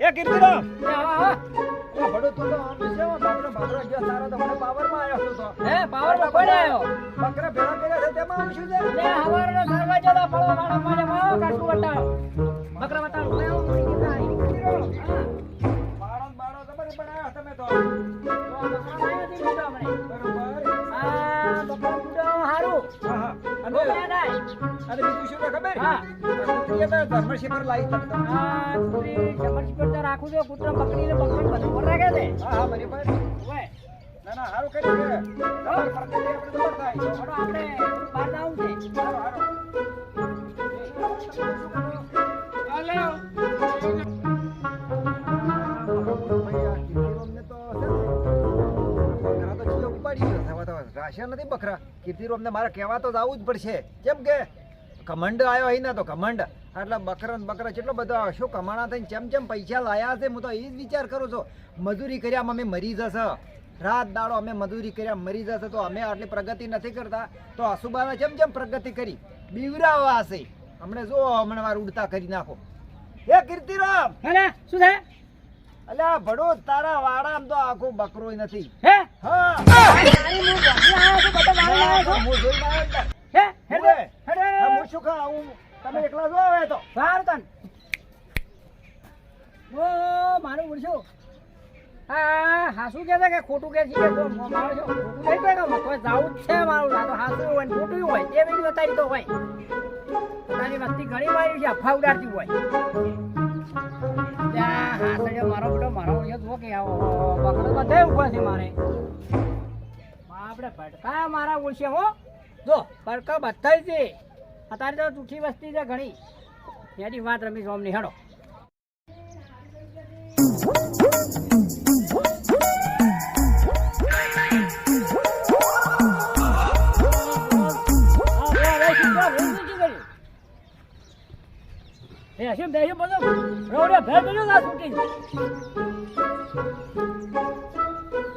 એ કીર્તિરામ હા એ બડો તું તો આમ છે બાબરા જે તારો તો મને પાવર માં આવ્યો તો હે પાવર માં કોણ આવ્યો બકરા ભેળા કર્યા છે તેમાં આમ શું છે લે હવારનો દરવાજો તો પડો મારો મારે માં કાટુ વટાળો બકરા વટાળો લે હું મળી ગઈ બાળો બાળો ખબર બનાવ્યા તમે તો બકરા લાયો દી લીધો મને બરોબર આ બકરા ગુડો હારું હા હા અને યાદ અને બીજું શું ખબર હા એ તો ધર્મશી પર લાવી તક આ તુરી ચમચી પર તો રાખું છો કૂતરો પકડીને બધું પર રાખે છે હા હા બરી ભાઈ ઓય ના ના હારું કરી છે ખબર પડતી આપણે ખબર થાય ચલો આપણે બહાર જાવું છે હારો હારો હાલો રાશિયા નથી બકરા કીર્તિરોમને મારે કહેવા તો જવું જ પડશે કેમ કે કમંડ આવ્યો અહીં ના તો કમંડ આટલા બકરા બકરા કેટલો બધો શું કમાણા થઈને ચેમ ચેમ પૈસા લાયા છે હું તો એ જ વિચાર કરું છું મજૂરી કર્યા અમે મરી જશે રાત દાડો અમે મજૂરી કર્યા મરી જશે તો અમે આટલી પ્રગતિ નથી કરતા તો અસુબાના જેમ પ્રગતિ કરી બીવરાવા હશે હમણાં જો હમણાં મારે ઉડતા કરી નાખો હે કીર્તિરામ અરે શું છે અલ્યા ભડો તારા વાડામ તો આખું બકરોય નથી હે હા તારી હું બોલી આવ્યો છું બધો મારી આવ્યો છું હું જોઈને આવ્યો ને. હે હેડે હેડે હા, હું શું કહું આવું તમે એકલા જો આવે તો વાર તન ઓ મારું બોલશું હા હાસુ કે છે કે ખોટું કે છે કે મારો છો ખોટું નહીં કહે કે કોઈ જાવું જ છે મારું આ તો હાસુ હોય ને ખોટું હોય એ બી બતાવી તો હોય તારી વસ્તી ઘણી મારી છે અફા ઉડાડતી હોય ત્યાં હાસડ્યો મારો બેટો મારો જો કે આવો બકરો બધે ઉભા છે મારે આપણે ભટકા મારા ઓળશે હો જો ભટકા બધા છે અત્યારે તો જૂઠી વસ્તી છે ઘણી એની વાત રમી સોમની હેડો શું દેશું બધું રોડે ભેર બધું ના છૂટી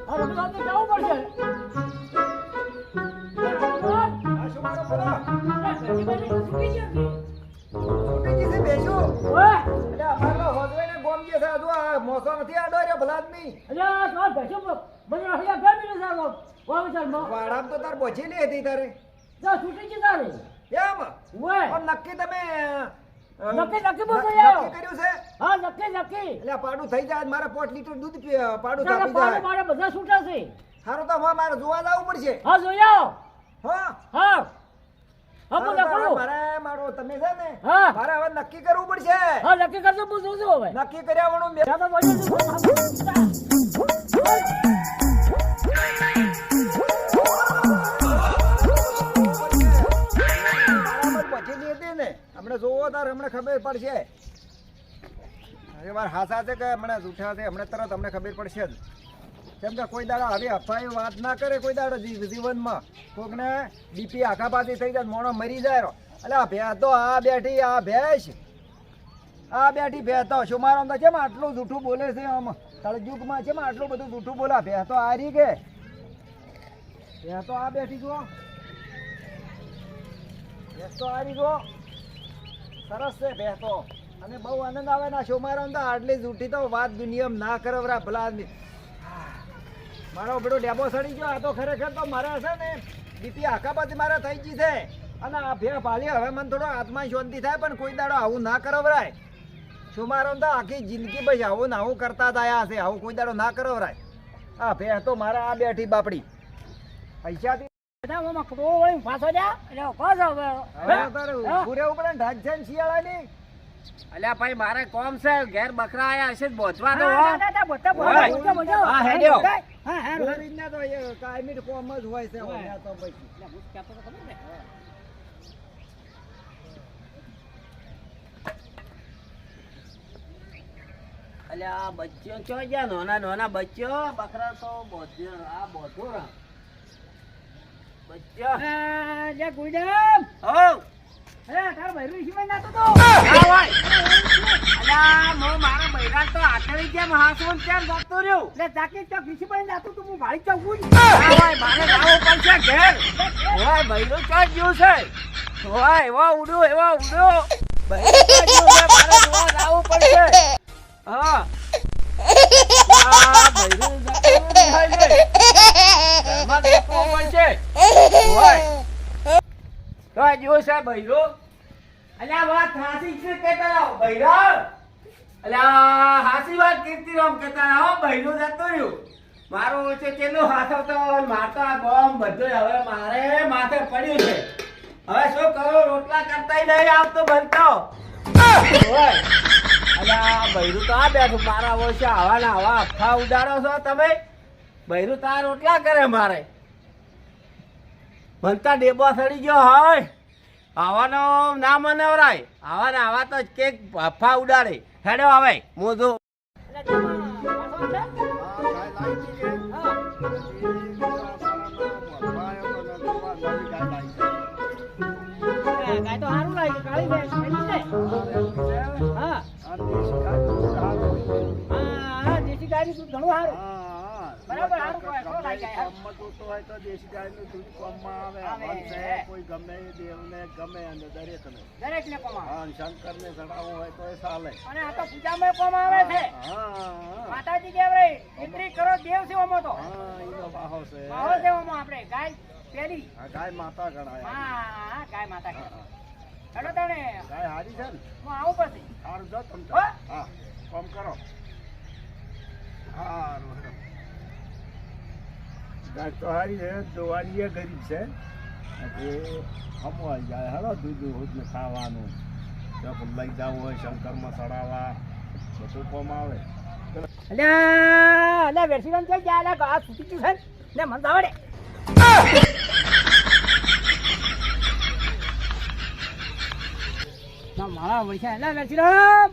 આ રમઝાન તો જવું પડશે આ શું મારો બોલો છૂટી ગયો છૂટી જશે બેસું ઓય એટલે અમારો હોદવાઈને ગોમ જે છે હજુ આ મોસો નથી આડો રહ્યો ભલા આદમી અલ્યા તો બેસો બધું અહીંયા ભેર બધું સારો વાવ ચાલ માં વાડામ તો તાર બોછી લે હતી તારે જા છૂટી ગઈ તારે એમ ઓય પણ નક્કી તમે નક્કી બોલતો જાઓ નક્કી કર્યું છે હા નક્કી એટલે પાડું થઈ જાય મારે 5 લીટર દૂધ પાડું તારા તાપી પાડે જાય મારે બધા છૂટા છે સારું તો હવે મારે જોવા જવું પડશે હા જોઈ આવો હા હા હા બોલ કરો મારે મારો તમે છે ને હા મારે હવે નક્કી કરવું પડશે હા નક્કી કરજો હું જોજો હવે નક્કી કર્યા વણું બે ત્યાં તો બોલ્યો પછીની હતી ને હમણાં જોવો તાર હમણાં ખબર પડશે હવે મારા હાસા છે કે હમણાં જૂઠા છે હમણાં તરત અમને ખબર પડશે જ કેમ કે કોઈ દાડો આવી અફવાઈ વાત ના કરે કોઈ દાડો જીવનમાં કોકને બીપી આખાપાતી થઈ જાય મોણો મરી જાય એટલે આ ભેંસ તો આ બેઠી આ ભેંસ તો શું મારો અંદર કેમ આટલું જૂઠું બોલે છે આમ કળયુગમાં કેમ આટલું બધું જૂઠું બોલા ભેંસ તો હારી કે ભેંસ તો આ બેઠી જુઓ ભેંસ તો હારી જુઓ સરસ છે ભેંસ તો અને બહુ આનંદ આવે ના શું મારો અંદર આટલી જૂઠી તો વાત દુનિયામાં ના કરવરા ભલા આદમી મારો બેડો ડેબો સડી ગયો આ તો ખરેખર તો મારે છે ને બીપી આખાબાજી મારે થઈ ગઈ છે અને આ ભે પાલી હવે મને થોડો આત્મા શાંતિ થાય પણ કોઈ દાડો આવું ના કરવરાય શું મારો તો આખી જિંદગી ભાઈ આવું ના આવું કરતા થયા હશે આવું કોઈ દાડો ના કરવરાય આ ભે તો મારે આ બેઠી બાપડી પૈસાથી પાછો જા પૂરે ઉપર ઢાક છે ને શિયાળાની અલ્યા ભાઈ મારે કોમ છે ઘેર બકરા આયા હશે બોચવા તો હા હેડ્યો રીતના તો એ કાયમી કોમ જ હોય છે હવે તો પછી અલ્યા બચ્ચો ચો ગયા નાના નાના બચ્ચો બકરા તો બોધ્યો આ બોધો બચ્ચો જા ગુઈડમ હો અરે તાર ભૈરું શિવાય નાતો તો અલ્યા મો મારા બૈરા તો આટલી કેમ હાસુન કેમ જતો રહ્યો લે ચાકી ચોક શિવાય નાતો તો હું ભાળી ચાઉં ઓય મારે જાવું પડશે ઘેર ઓય બૈરું ચો ગયું છે ઓય એવો ઉડો બૈરું ચો ગયું છે મારે જોવા જાવું પડશે હા આ બૈરું જતું થાય છે. ઘરમાં બેસવું પડશે. હોય. તો આ જો છે બૈરું. અલ્યા વાત હાસી છે કેતા રહો બૈરા. અલ્યા હાસી વાત કીર્તિરામ કેતા રહો બૈરું જતું રહ્યું. મારો ઓછે કેટલું હાથવતો મારતા બોમ્બ બધું હવે મારે માથે પડ્યું છે. હવે શું કરો રોટલા કરતા નહીં આવતો બનતો. હોય. અલ્યા બૈરું તો આ બેઠું મારા ઓછે આવા ને આવા અફા ઉડાડો છો તમે. બૈરું તો આ રોટલા કરે મારે. બનતા ડેબો સડી ગયો હોય. આવાનો ના મનાવરાય. આવા ને આવા તો કેક અફા ઉડાડે. હેડો આવે મોજો. એટલે જમા પાછો છે? હા. ગાય તો સારું લાગે કાળી ભેંસ છે. હા હા દેશી ગાય નું ઘણું સારું. બરાબર સારું કહેવાય. ખરો લાગે ગાય. આવે. કોઈ ગમે એ દેવને ગમે અને દરેકને. દરેક ને કમાવે. હા, શંકરને ચડાવવું હોય તો એ ચાલે. અને આ તો પૂજામાં કોમ આવે છે. હા, માતાજી કહેવાય એટલી કરો દેવ છે ઓમો તો. હા, ઈનો બાહો છે. માવો છે ઓમો આપણે ગાય પેલી. આ ગાય માતા ગણાય. હા ગાય માતા કે. હેડો તને ગાય હારી છે ને? હું આવું પછી. સારું જો તમ હો? હા, કામ કરો. હારું હેડો. ગાય તો હારી છે, જોવાની એ ગરીબ છે. એટલે હમવાઈ જાય. હેડો દૂધ ને ખાવાનું. જો લઈ જવું હોય શંકરમાં ચડાવવા બધું કોમ આવે. અલ્યા વેરસીરામ છે ગયા અલ્યા ઘા છૂટી ગયું છે ને મને તો આવડે. ના મારા વૈસા અલ્યા વેરસીરામ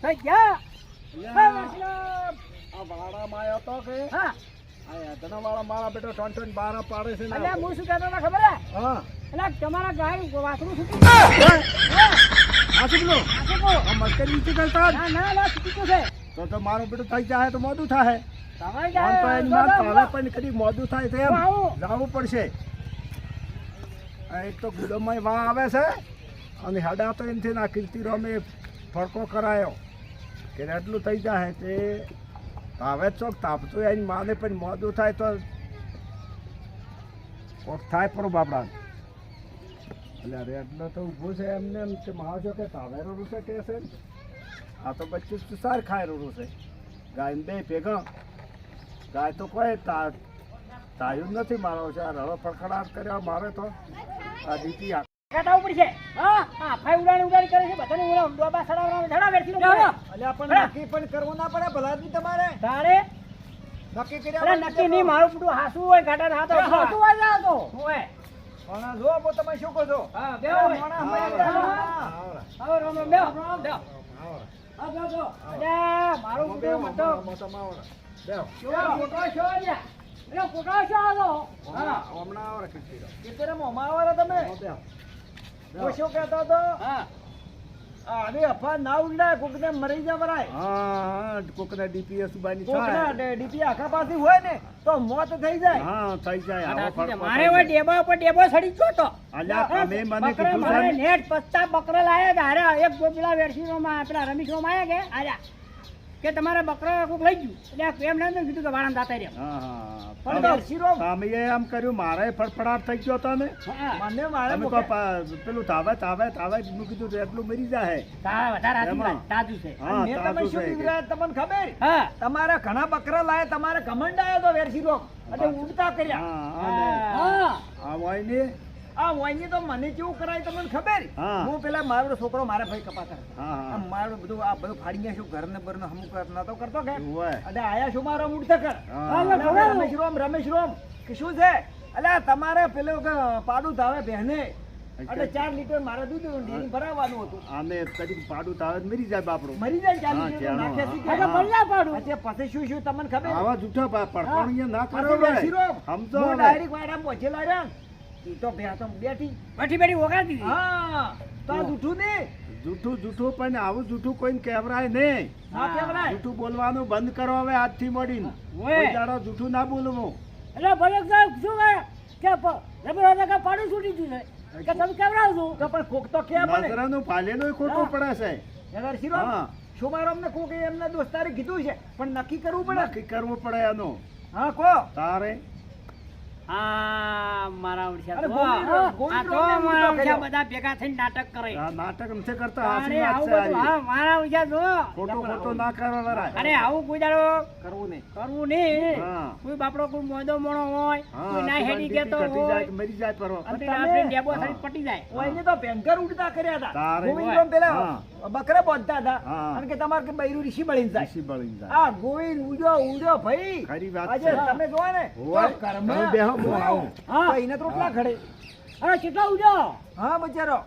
થઈ ગયા. હા વેરસીરામ. આ વાડામાં આવ્યો તો કે હા આ યાદનાવાળા મારા બેટો ટોન બારા પાડે છે ને. અલ્યા હું શું કહેતો હતો ખબર હે? હા, અલ્યા તમારા ગાય વાસણું છૂટી ગયું. આ શું પેલું? આ શું કહો? આ મસ્કરી નથી કરતા જ. ના ના અલ્યા છૂટી ગયું છે. તો મારું બેટું થઈ જાય તો મોડું થાય. તમારી આમ તો એની ગાય વાત હવે પણ કદી મોડું થાય તો એમ આવું. જવું પડશે. આ એક તો ગુડમમાં વાહ આવે છે અને હાડા તો એમથી ના કીર્તિરામે ફરકો કરાયો કે એટલું થઈ જાય તે હવે ચોક તાપતું એની માને પણ મોડું થાય તો કોક થાય પણ બાપડા. એટલે રેટલો તો ઊભું છે એમને એમ કે માવજો કે તાવેરો રૂસે કે છે. આ તો બચ્ચું સાર ખાય રૂ છે. ગાય બે ભેગા ગાય તો કોઈ તાયું જ નથી મારો છે. આ રળો ફડખડાટ કર્યા મારે તો આ દીતી કાઢા ઉપર છે. હા હા ફાઈ ઉડાડી કરે છે બધાને ઓલા ડોબા સડાવવાનો ધડા વેરથી લો. અલ્યા પણ નક્કી પણ કરવું ના પડે ભલા આદમી તમારે તારે નક્કી અરે કર્યા નક્કી નહીં મારું બધું હાસુ હોય ગાડા હાથો હાસુ હોય જા તો હોય. પણ જો બો તમે શું કહો છો? હા બેહો હોય. મોણા હા, હોય. આવો રામ રામ બેહો બેહો. હા બેહો બેહો. અરે મારું બધું મતો મોટા માવડા બેહો. કેવો ફોટો છો લ્યા. અરે ફોટો છો આલો. હા હમણાં આવરા કીધું. કેતરે મોમાં આવો તમે. બેહો. હું શું કહેતો હતો? હા આને અફા ના ઉડાય કોકને મરી જવરાય. હા કોકના ડીપીએસ બાની કોકના ડીપી આખા પાસે હોય ને તો મોત થઈ જાય. હા થઈ જાય આવો ફરકો મારે હવે ડેબા ઉપર ડેબો સડી ગયો તો. અલ્યા તમે મને બકરા કીધું મારે છે ને? નેટ 50 બકરા લાયા હતા. અરે એક ગોપલા વેરસીમાં આપણા રમીશમાં આયા કે આયા કે તમારા બકરા કોક લઈ ગયું એટલે એમ ના કીધું કે વાળા દાતા રે. હા પણ હા વેરસીરો તમે એમ કર્યું મારે ફડફડાટ થઈ ગયો તો ને મને મારે તમે કહો પેલું તાવે મેં કીધું એટલું મરી જાય. તારા વધારે હાથી એમાં. લાય, તાજુ છે. હા અને મેં તમે તાજું શું છે કીધું કે. યાર તમને ખબર? હા તમારા ઘણા બકરા લાયા તમારે કમંડ આયો તો વેરસીરો એટલે ઉડતા કર્યા. હા, હા આ હોય ને આ વાંજી તો મને કેવું કરાય તમને ખબર? હા. હું પેલા મારો છોકરો મારા ભાઈ કપા કરે. હા હા મારું બધું આ બધું ફાડીને શું ઘરને બરને હમું કર નતો કરતો કે હોય. અરે આયા શું મારો મૂડ કર. હા. રમેશ રોમ કે શું છે? અલ્યા તમારે પેલું કે પાડું ધાવે બહેને એટલે 4 લીટર મારે દૂધ ડેરી ભરાવવાનું હતું. આને કદી પાડું તાવે જ મરી જાય બાપડું. મરી જાય 4 હા, લીટર ચાલો, નાખે હા. છે. હા. મરી પાડું. અચ્છા પછી શું શું તમને ખબર? આવા જૂઠા પડપણ ના કરો પાછો ભાઈ. વેરશીરો. સમજો હું હવે. ડાયરેક્ટ વાડામાં પહોંચેલા રહ્યા ને. ઈ તો બેઠી બેઠી વગાડતી હતી. હા તો આ જૂઠું નહીં. જૂઠું પણ આવું જૂઠું કોઈને કહેવરાય નહીં. ના કહેવરાય. જૂઠું બોલવાનું બંધ કરો હવે આજથી મોડીને. ઓય. કોઈ દાડો જૂઠું ના બોલવું. એટલે ભલે સાહેબ શું કહે કે રબર કે પાડું છૂટી ગયું છે કે તમે કેવડાવજો તો પણ કોક તો કે નજરાનું પાલેલું ખોટું પડે છે. નગર શિરો હા. શુમારો અમને કોક એમના દોસ્તારે કીધું છે પણ નક્કી કરવું પડે. નક્કી કરવું પડે એનું. હા કો તારે આ મારા ઓળખ્યા અરે તો. ગોવિંદ આ તો રોમને મારા ઊંધો ઓળખ્યા કર્યો. બધા ભેગા થઈને નાટક કરે. આ નાટક નથી કરતા, અરે હાચી વાત આવું છે બધું, આ. હા, મારા ઓળખ્યા તો. ખોટું ના કરવા અરે આવું કોઈ દાડો કરવું નહીં. કરવું નહીં. હા. કોઈ બાપડો કોઈ મોદો મોણો હોય, કોઈ ના હેડી ગયો કટી હોય, જાય કે મરી જાય પરવા. અને પછી તમે- આપણે ડેબો હા. થઈને પટી જાય. ઓયને તો ભયંકર ઉડતા કર્યા હતા. તારે ગોવિંદરામ પેલા હા. બકરા બાંધતા હતા. હા. અને કે તમારે કે બૈરું ઋષિ બળીને જાય. ઋષિ બળીને જાય. આ ગોવિંદ ઉડ્યો ભાઈ. ખરી વાત આજે છે. તમે જોવો ને હોય. તો ઘરમાં તમે બેહો, હું આવું. હા. તો એને તો રોટલા ખડે. અરે કેટલો ઉડ્યો? હા બચારો.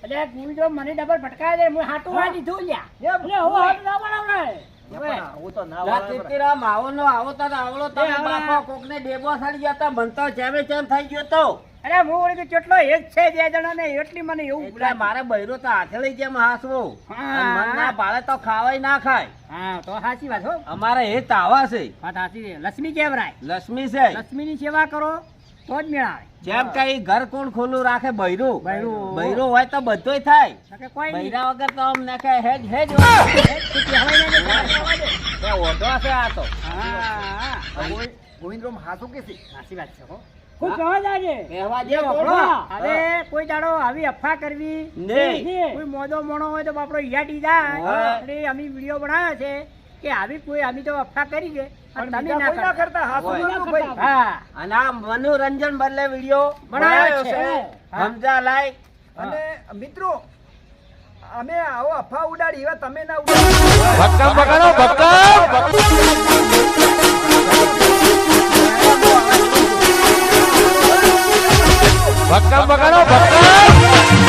એટલે ગુંજો મને ડબલ ભટકાય દે, હું હાટું વાળી દીધું લ્યા. એમ? એટલે હું હાટું ના બનાવડાય. પણ આવું તો ના લા વાળા પડે. તીતીરામ, આવો નો આવો તો આવડો તમે એ આવડા. બાપા કોકને ડેબો સડી ગયા તા, મન તો ચેમે ચેમ થઈ ગયો તો. અરે હું વળી તો કેટલો એક છે બે જણા ને એટલી મને એવું એટલે ભૂલાય. મારે બૈરો તો હાથે લઈ જેમ હાસવો. હા. અને મન ના ભાળે તો ખાવાય ના ખાય. હા તો સાચી વાત હો. અમારે એ તાવા છે, વાત સાચી છે. લક્ષ્મી કેવરાય. લક્ષ્મી છે. લક્ષ્મીની સેવા કરો તો જ મેળાય. જેમ કઈ ઘર કોણ ખુલ્લું રાખે બૈરું. બૈરું. બૈરું હોય તો બધુંય થાય. નકે કોઈ નહીં. બૈરા વગર તો આમ નાખે હેજ હેજ તું કહેવાય નહીં ને. તે ઓઢો છે આ તો. હા ગોવિંદરામ હાચું કે છે? સાચી વાત છે હો. કોઈ કહેવા જાય છે. કહેવા જે હવે કોઈ દાડો આવી અફવા કરવી નહીં. કોઈ મોદો મોણો હોય તો બાપડો યાટી જાય. હા. એટલે અમે વિડીયો બનાવ્યો છે કે આવી કોઈ અમે તો અફવા કરી છે અને પણ તમે બીજા કોઈ ના ના કરતા. કરતા. હાચું હોય. બોલવું ભાઈ. હા અને આ મનોરંજન બદલે વિડીયો બનાવ્યો બનાવ્યો છે. છે. સમજા લાય. અને મિત્રો અમે આવો અફા ઉડાડી એવા તમે ના ઉડાડી. ભક્કમ પકડો ભક્કમ ભક્કમ પકડો ભક્કમ